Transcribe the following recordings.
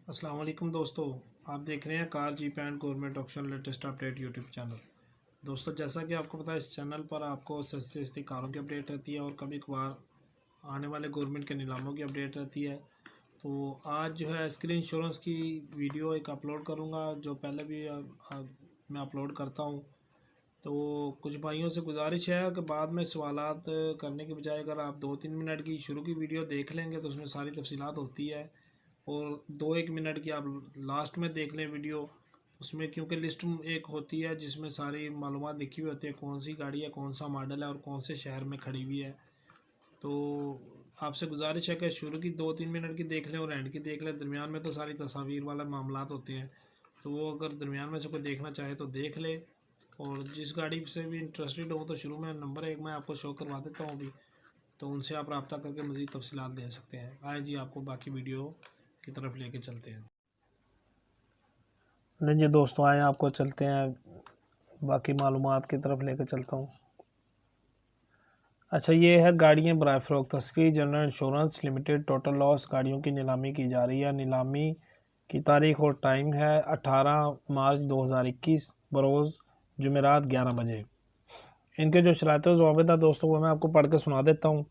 अस्सलाम वालेकुम दोस्तों, आप देख रहे हैं car jeep and government option latest update YouTube channel. दोस्तों, जैसा कि आपको पता है, इस चैनल पर आपको सस्ती सस्ती कारों की अपडेट रहती है और कभी कभार आने वाले गवर्नमेंट के नीलामों की अपडेट रहती है। तो आज जो है स्क्रीन इंश्योरेंस की वीडियो एक अपलोड करूँगा, जो पहले भी मैं अपलोड करता हूँ। तो कुछ भाइयों से गुजारिश है कि बाद में सवालात करने के बजाय अगर आप 2-3 मिनट की शुरू की वीडियो देख लेंगे तो उसमें सारी तफसीलात होती है, और 2-1 मिनट की आप लास्ट में देख लें वीडियो। उसमें क्योंकि लिस्ट एक होती है जिसमें सारी मालूमात लिखी हुई होती है, कौन सी गाड़ी है, कौन सा मॉडल है और कौन से शहर में खड़ी हुई है। तो आपसे गुजारिश है कि शुरू की 2-3 मिनट की देख लें और एंड की देख लें। दरमियान में तो सारी तस्वीर वाला मामलात होते हैं, तो वो अगर दरमियान में से कोई देखना चाहे तो देख ले। और जिस गाड़ी से भी इंटरेस्टेड हो तो शुरू में नंबर एक मैं आपको शो करवा देता हूँ अभी, तो उनसे आप रब्ता करके मज़ीद तफसीलात दे सकते हैं। आए जी, आपको बाकी वीडियो की तरफ लेके चलते हैं। नहीं जी दोस्तों, आए आपको चलते हैं बाकी मालूमात की तरफ लेके चलता हूँ। अच्छा, ये है गाड़ियाँ बराए फ़रोख्त। तस्कीर general insurance limited total loss गाड़ियों की नीलामी की जा रही है। नीलामी की तारीख और टाइम है 18 मार्च 2021 बरोज़ जुमेरात 11 बजे। इनके जो शराइत व ज़वाबित है दोस्तों, वो मैं आपको पढ़ के सुना देता हूँ।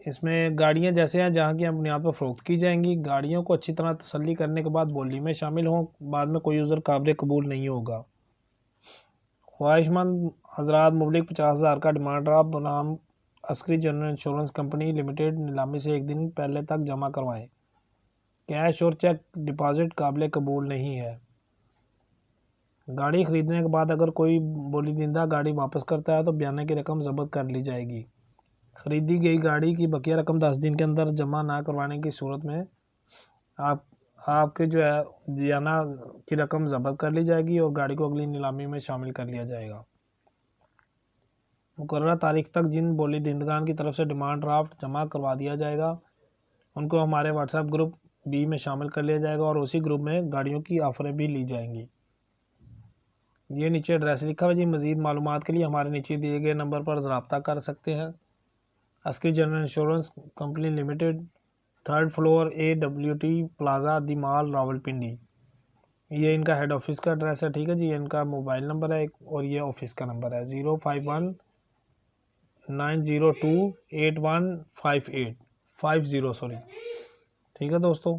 इसमें गाड़ियाँ जैसे हैं जहाँ की बुनियाद पर फ़रोख्त की जाएंगी। गाड़ियों को अच्छी तरह तसल्ली करने के बाद बोली में शामिल हों, बाद में कोई उज़र काबिल कबूल नहीं होगा। ख्वाहिशमंद हजरात मुबलिक 50,000 का डिमांड ड्राफ्ट बनाम Askari general insurance company limited नीलामी से एक दिन पहले तक जमा करवाएं। कैश और चेक डिपॉजिट काबिल कबूल नहीं है। गाड़ी खरीदने के बाद अगर कोई बोलीदिंदा गाड़ी वापस करता है तो बयाने की रकम जब्त कर ली जाएगी। खरीदी गई गाड़ी की बकिया रकम 10 दिन के अंदर जमा ना करवाने की सूरत में आप आपके जो है बयाना की रकम जब्त कर ली जाएगी और गाड़ी को अगली नीलामी में शामिल कर लिया जाएगा। मुकर्ररा तारीख तक जिन बोलीदिंदगान की तरफ से डिमांड ड्राफ्ट जमा करवा दिया जाएगा, उनको हमारे व्हाट्सएप ग्रुप बी में शामिल कर लिया जाएगा और उसी ग्रुप में गाड़ियों की ऑफरें भी ली जाएंगी। ये नीचे एड्रेस लिखा हुआ जी। मज़ीद मालूमात के लिए हमारे नीचे दिए गए नंबर पर रब्ता कर सकते हैं। Askari general insurance company limited, 3rd floor AWT plaza दी मॉल रावलपिंडी। ये इनका हेड ऑफिस का एड्रेस है। ठीक है जी, इनका मोबाइल नंबर है और ये ऑफिस का नंबर है 051-902-8158 सॉरी। ठीक है दोस्तों,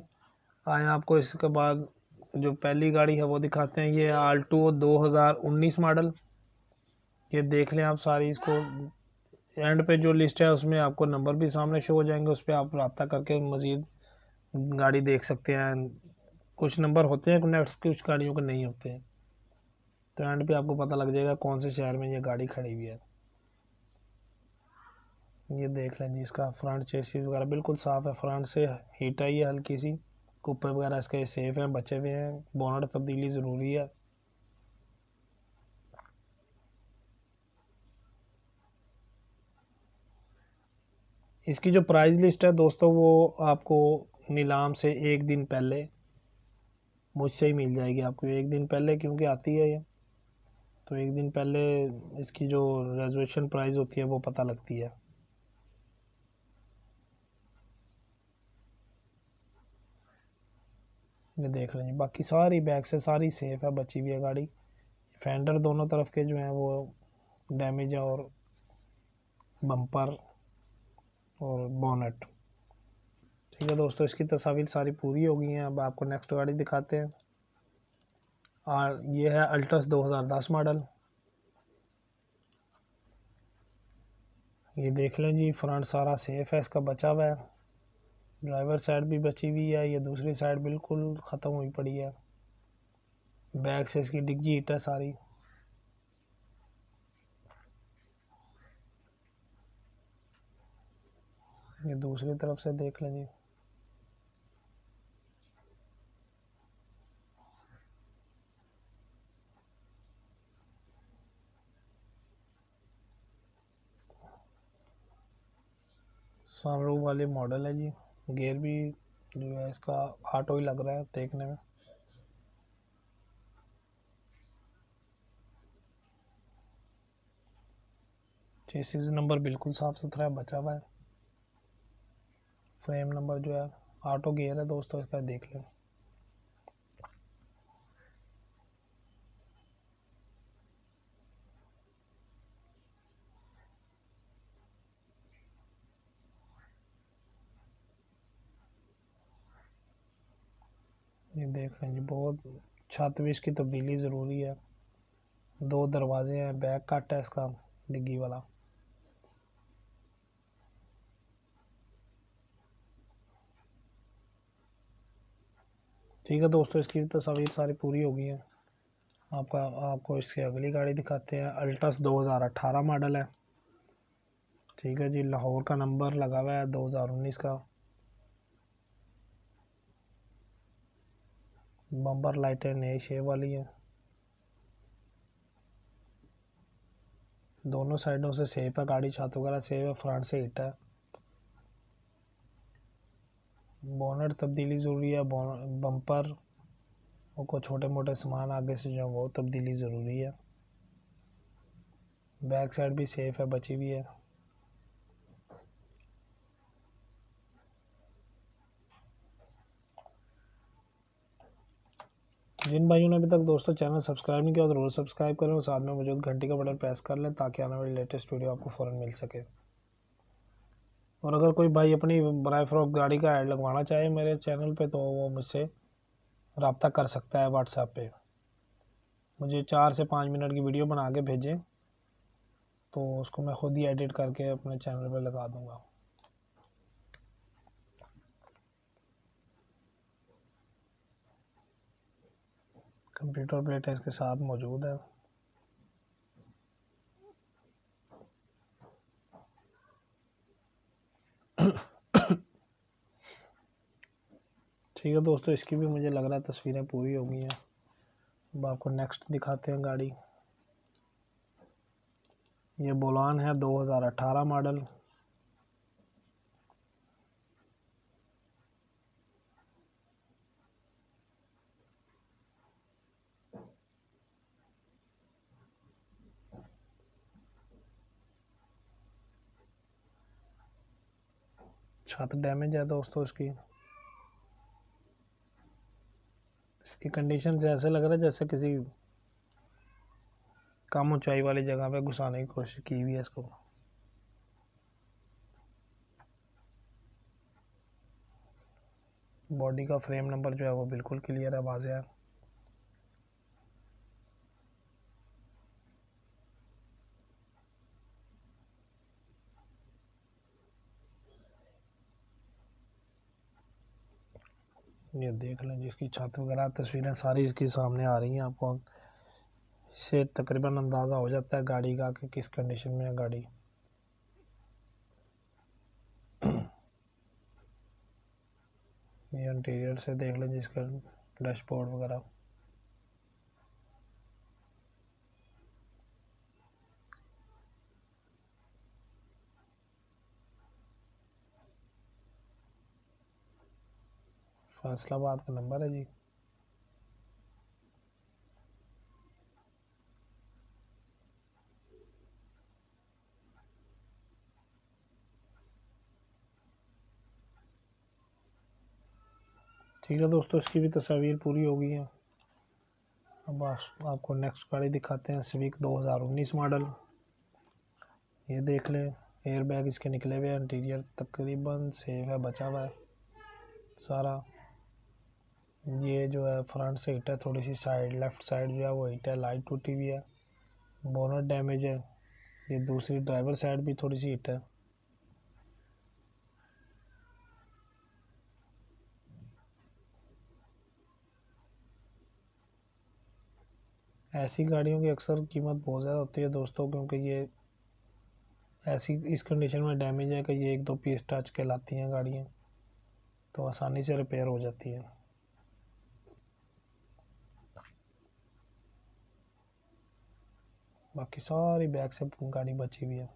आए आपको इसके बाद जो पहली गाड़ी है वो दिखाते हैं। ये आल्टो 2019 मॉडल। ये देख लें आप सारी। इसको एंड पे जो लिस्ट है उसमें आपको नंबर भी सामने शो हो जाएंगे, उस पर आप रब्ता करके मज़ीद गाड़ी देख सकते हैं। कुछ नंबर होते हैं नेक्स्ट, कुछ गाड़ियों के नहीं होते हैं, तो एंड पे आपको पता लग जाएगा कौन से शहर में ये गाड़ी खड़ी हुई है। ये देख लें जी, इसका फ्रंट चेसिस वगैरह बिल्कुल साफ़ है। फ्रंट से हीट आई है हल्की सी, कुप्पे वगैरह इसके सेफ हैं, बचे हुए हैं। बोनट तब्दीली ज़रूरी है। इसकी जो प्राइस लिस्ट है दोस्तों, वो आपको नीलाम से एक दिन पहले मुझसे ही मिल जाएगी। आपको एक दिन पहले क्योंकि आती है ये, तो एक दिन पहले इसकी जो रेजर्वेशन प्राइस होती है वो पता लगती है। ये देख लेंगे, बाकी सारी बैक से सारी सेफ है, बची हुई है गाड़ी। फेंडर दोनों तरफ के जो हैं वो डैमेज है, और बम्पर और बोनट। ठीक है दोस्तों, इसकी तस्वीर सारी पूरी हो गई हैं। अब आपको नेक्स्ट गाड़ी दिखाते हैं। और ये है अल्ट्रस 2010 मॉडल। ये देख लें जी, फ्रंट सारा सेफ है, इसका बचा हुआ है। ड्राइवर साइड भी बची हुई है, ये दूसरी साइड बिल्कुल ख़त्म हुई पड़ी है। बैक से इसकी डिग्गी हिट है सारी। ये दूसरी तरफ से देख लें जी। सनरूफ वाले मॉडल है जी। गियर भी जो है इसका ऑटो ही लग रहा है देखने में। चेसिस नंबर बिल्कुल साफ़ सुथरा है, बचा हुआ है। फ्रेम नंबर जो है ऑटो गियर है दोस्तों, इसका देख लें। ये देख लें जी, बहुत छत भी इसकी तब्दीली ज़रूरी है। 2 दरवाजे हैं, बैक कट है इसका डिग्गी वाला। ठीक है दोस्तों, इसकी तस्वीर सारी पूरी हो गई है। आपको इसकी अगली गाड़ी दिखाते हैं। अल्टस 2018 मॉडल है। ठीक है जी, लाहौर का नंबर लगा हुआ है 2019 का। बम्पर लाइटें नई शेप वाली हैं। दोनों साइडों से सेफ है गाड़ी, छत वगैरह सेफ है, फ्रंट से हिट है। बोनट तब्दीली ज़रूरी है। बम्पर को छोटे मोटे सामान आगे से जो वो तब्दीली ज़रूरी है। बैक साइड भी सेफ है, बची हुई है। जिन भाइयों ने अभी तक दोस्तों चैनल सब्सक्राइब नहीं किया तो ज़रूर सब्सक्राइब करें और साथ में मौजूद घंटी का बटन प्रेस कर लें ताकि आने वाली लेटेस्ट वीडियो आपको फ़ौरन मिल सके। और अगर कोई भाई अपनी बराए फ़रोख्त गाड़ी का ऐड लगवाना चाहे मेरे चैनल पे तो वो मुझसे रब्ता कर सकता है व्हाट्सएप पे। मुझे 4 से 5 मिनट की वीडियो बना के भेजें तो उसको मैं ख़ुद ही एडिट करके अपने चैनल पे लगा दूँगा। कंप्यूटर प्लेट इसके साथ मौजूद है। ठीक है दोस्तों, इसकी भी मुझे लग रहा है तस्वीरें पूरी हो गई हैं। अब आपको नेक्स्ट दिखाते हैं गाड़ी। ये बोलान है 2018 मॉडल। छत डैमेज है दोस्तों इसकी कंडीशन से ऐसे लग रहा है जैसे किसी कम ऊंचाई वाली जगह पे घुसाने की कोशिश की हुई है इसको। बॉडी का फ्रेम नंबर जो है वो बिल्कुल क्लियर है, वाज़ेह है। ये देख लें जिसकी छत वगैरह तस्वीरें सारी इसकी सामने आ रही हैं आपको। इससे तकरीबन अंदाज़ा हो जाता है गाड़ी का कि किस कंडीशन में है गाड़ी। ये इंटीरियर से देख लें जिसका डैशबोर्ड वगैरह। फैसलाबाद का नंबर है जी। ठीक है दोस्तों, इसकी भी तस्वीर पूरी हो गई है। अब आपको नेक्स्ट गाड़ी दिखाते हैं। Civic 2019 model. ये देख लें, एयर बैग इसके निकले हुए हैं। इंटीरियर तकरीबन सेफ है, बचा हुआ है सारा। ये जो है फ्रंट से हिट है, थोड़ी सी साइड लेफ़्ट साइड जो है वो हिट है, लाइट टूटी हुई है। बोनट डैमेज है। ये दूसरी ड्राइवर साइड भी थोड़ी सी हिट है। ऐसी गाड़ियों की अक्सर कीमत बहुत ज़्यादा होती है दोस्तों, क्योंकि ये ऐसी इस कंडीशन में डैमेज है कि ये 1-2 पीस टच के लाती हैं गाड़ियाँ, तो आसानी से रिपेयर हो जाती है। बाकी सारी बैग से गाड़ी बची हुई है।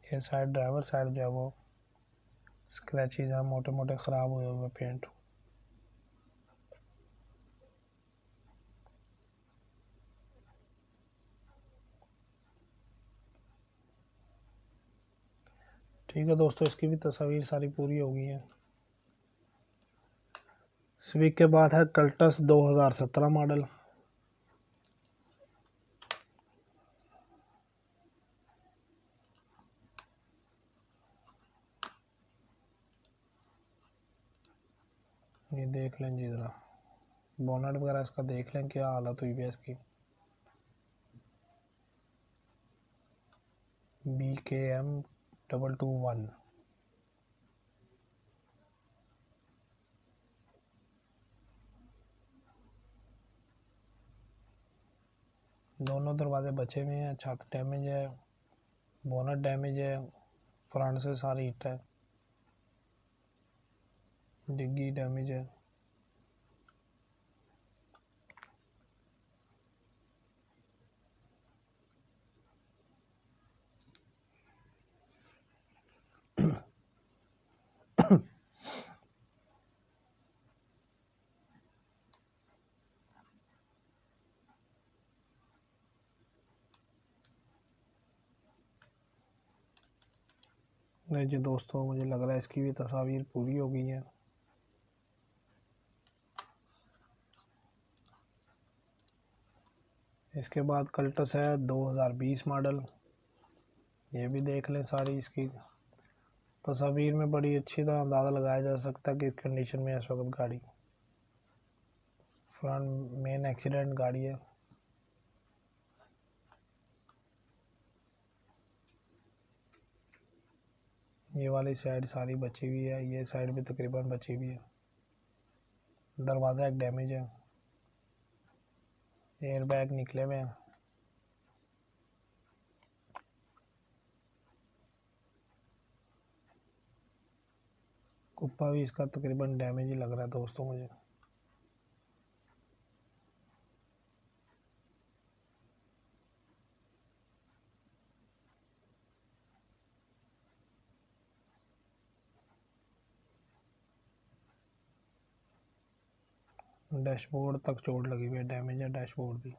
ये साइड ड्राइवर साइड जो है वो स्क्रैचेज हैं, मोटे मोटे ख़राब हुए हुए पेंट। ठीक है दोस्तों, इसकी भी तस्वीर सारी पूरी हो गई है। स्विक के बाद है कल्टस 2017 मॉडल। ये देख लें जी ज़रा, बोनट वगैरह इसका देख लें क्या हालत हुई है इसकी। BKM 221। दोनों दरवाजे बचे हुए हैं, छत डैमेज है, बोनट डैमेज है, फ्रंट से सारी हिट है, डिग्गी डैमेज है। नहीं जी दोस्तों, मुझे लग रहा है इसकी भी तस्वीर पूरी हो गई है। इसके बाद कल्टस है 2020 मॉडल। ये भी देख लें सारी इसकी तस्वीर में बड़ी अच्छी तरह अंदाज़ा लगाया जा सकता है कि इस कंडीशन में इस वक्त गाड़ी। फ्रंट मेन एक्सीडेंट गाड़ी है। ये वाली साइड सारी बची हुई है, ये साइड भी तकरीबन बची हुई है। दरवाज़ा एक डैमेज है, एयर बैग निकले हुए हैं। कुप्पा भी इसका तकरीबन डैमेज ही लग रहा है दोस्तों मुझे। डैशबोर्ड तक चोट लगी हुई है, डैमेज है डैशबोर्ड भी।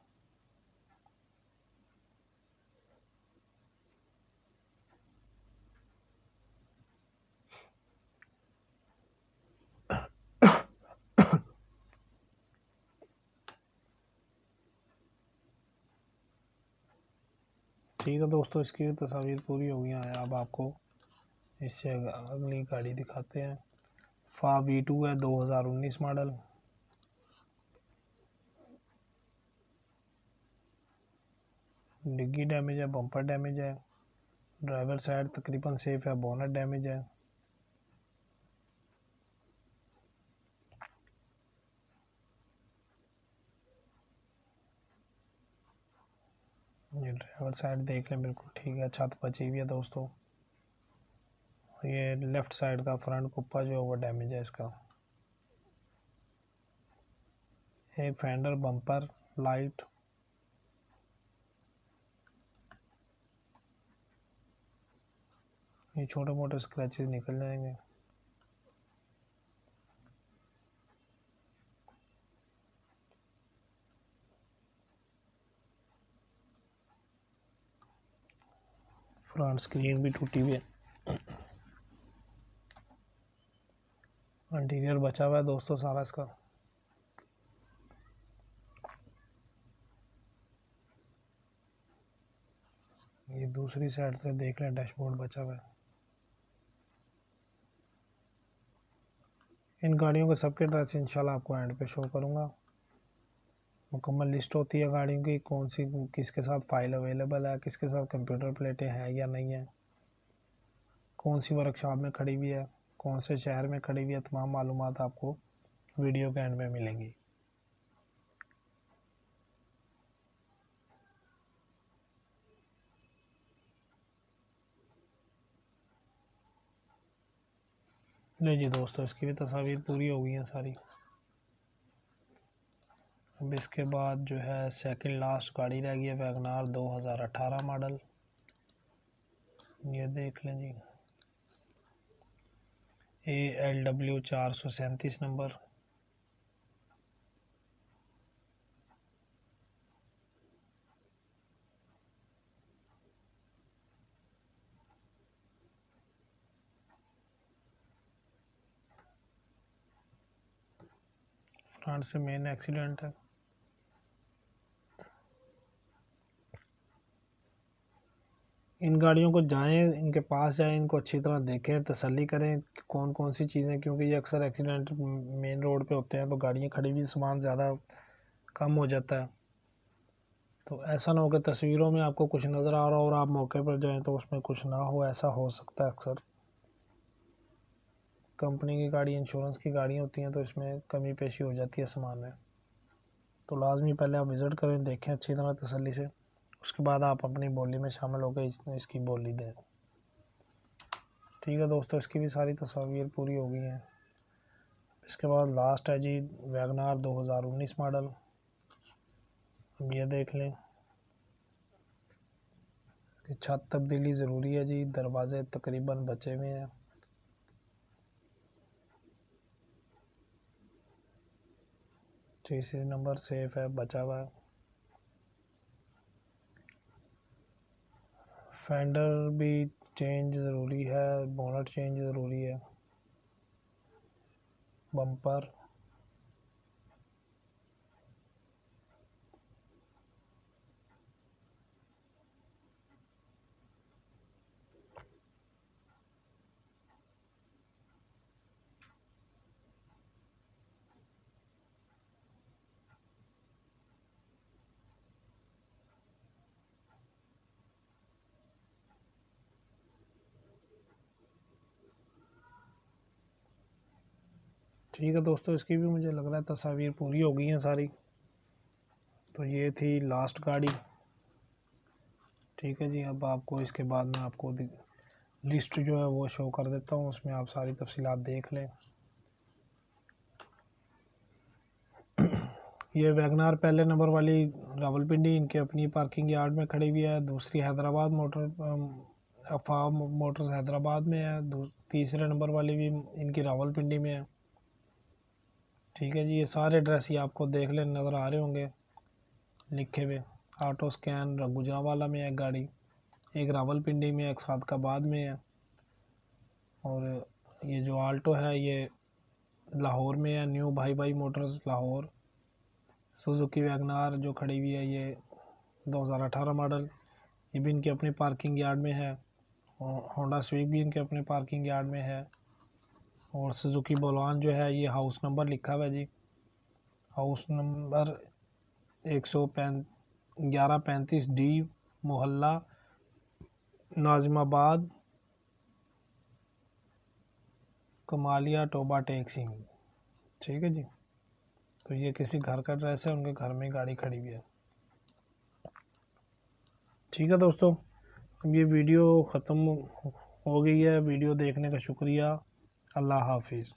ठीक है दोस्तों, इसकी भी तस्वीर पूरी हो गई है। अब आपको इससे अगली गाड़ी दिखाते हैं। फा V2 है 2019 मॉडल। डिग्गी डैमेज है, बम्पर डैमेज है, ड्राइवर साइड तकरीबन सेफ है, बोनट डैमेज है। ये ड्राइवर साइड देख लें, बिल्कुल ठीक है, छत बची हुई है दोस्तों। ये लेफ़्ट साइड का फ्रंट कुप्पा जो है वो डैमेज है इसका। एक फेंडर बम्पर लाइट, ये छोटे मोटे स्क्रैचेस निकल जाएंगे। फ्रंट स्क्रीन भी टूटी हुई है। इंटीरियर बचा हुआ है दोस्तों सारा इसका। ये दूसरी साइड से देख लें, डैशबोर्ड बचा हुआ है। इन गाड़ियों के सबके ड्रेस इंशाल्लाह आपको एंड पे शो करूँगा। मुकम्मल लिस्ट होती है गाड़ियों की, कौन सी किसके साथ फाइल अवेलेबल है, किसके साथ कंप्यूटर प्लेटें हैं या नहीं है, कौन सी वर्कशॉप में खड़ी हुई है, कौन से शहर में खड़ी हुई है, तमाम मालूमात आपको वीडियो के एंड में मिलेंगी। नहीं जी दोस्तों, इसकी भी तस्वीर पूरी हो गई है सारी। अब इसके बाद जो है सेकंड लास्ट गाड़ी रह गई है, वैगनार 2018 मॉडल। ये देख लें जी, ALW 437 नंबर। फ्रंट से मेन एक्सीडेंट है। इन गाड़ियों को जाएं, इनके पास जाएं, इनको अच्छी तरह देखें, तसल्ली करें कि कौन कौन सी चीज़ें, क्योंकि ये अक्सर एक्सीडेंट मेन रोड पे होते हैं तो गाड़ियाँ खड़ी हुई सामान ज़्यादा कम हो जाता है। तो ऐसा ना हो कि तस्वीरों में आपको कुछ नज़र आ रहा हो और आप मौके पर जाएं तो उसमें कुछ ना हो, ऐसा हो सकता है अक्सर। कंपनी की गाड़ी, इंश्योरेंस की गाड़ियाँ होती हैं तो इसमें कमी पेशी हो जाती है सामान में। तो लाजमी पहले आप विज़िट करें, देखें अच्छी तरह तसल्ली से, उसके बाद आप अपनी बोली में शामिल होकर इसकी बोली दें। ठीक है दोस्तों, इसकी भी सारी तस्वीर पूरी हो गई हैं। इसके बाद लास्ट है जी वैगनार 2019 मॉडल। अब ये देख लें, इसकी छत तब्दीली ज़रूरी है जी, दरवाजे तकरीबन बचे हुए हैं। चेसिस नंबर सेफ है, बचा हुआ है। फेंडर भी चेंज ज़रूरी है, बोनट चेंज ज़रूरी है। बम्पर, ठीक है दोस्तों, इसकी भी मुझे लग रहा है तस्वीर पूरी हो गई हैं सारी। तो ये थी लास्ट गाड़ी। ठीक है जी, अब आपको इसके बाद में आपको लिस्ट जो है वो शो कर देता हूँ, उसमें आप सारी तफसीलात देख लें। ये वैगनार पहले नंबर वाली रावलपिंडी इनके अपनी पार्किंग यार्ड में खड़ी हुई है। दूसरी हैदराबाद अफाम मोटर्स हैदराबाद में है। तीसरे नंबर वाली भी इनकी रावलपिंडी में है। ठीक है जी, ये सारे एड्रेस ही आपको देख लें, नज़र आ रहे होंगे लिखे हुए। ऑटो स्कैन गुजरांवाला में है गाड़ी, एक रावलपिंडी में, एक सादकाबाद में है, और ये जो आल्टो है ये लाहौर में है, न्यू भाई भाई मोटर्स लाहौर। सुजुकी वैगनार जो खड़ी हुई है ये 2018 मॉडल, ये भी इनके अपने पार्किंग यार्ड में है। और होंडा स्विफ्ट भी इनके अपने पार्किंग यार्ड में है। और सुजुकी बोलान जो है ये हाउस नंबर लिखा हुआ है जी, हाउस नंबर 1135 डी, मोहल्ला नाजिमाबाद, कमालिया टोबा टेक सिंह। ठीक है जी, तो ये किसी घर का एड्रेस है, उनके घर में गाड़ी खड़ी हुई है। ठीक है दोस्तों, अब ये वीडियो ख़त्म हो गई है। वीडियो देखने का शुक्रिया। अल्लाह हाफिज़।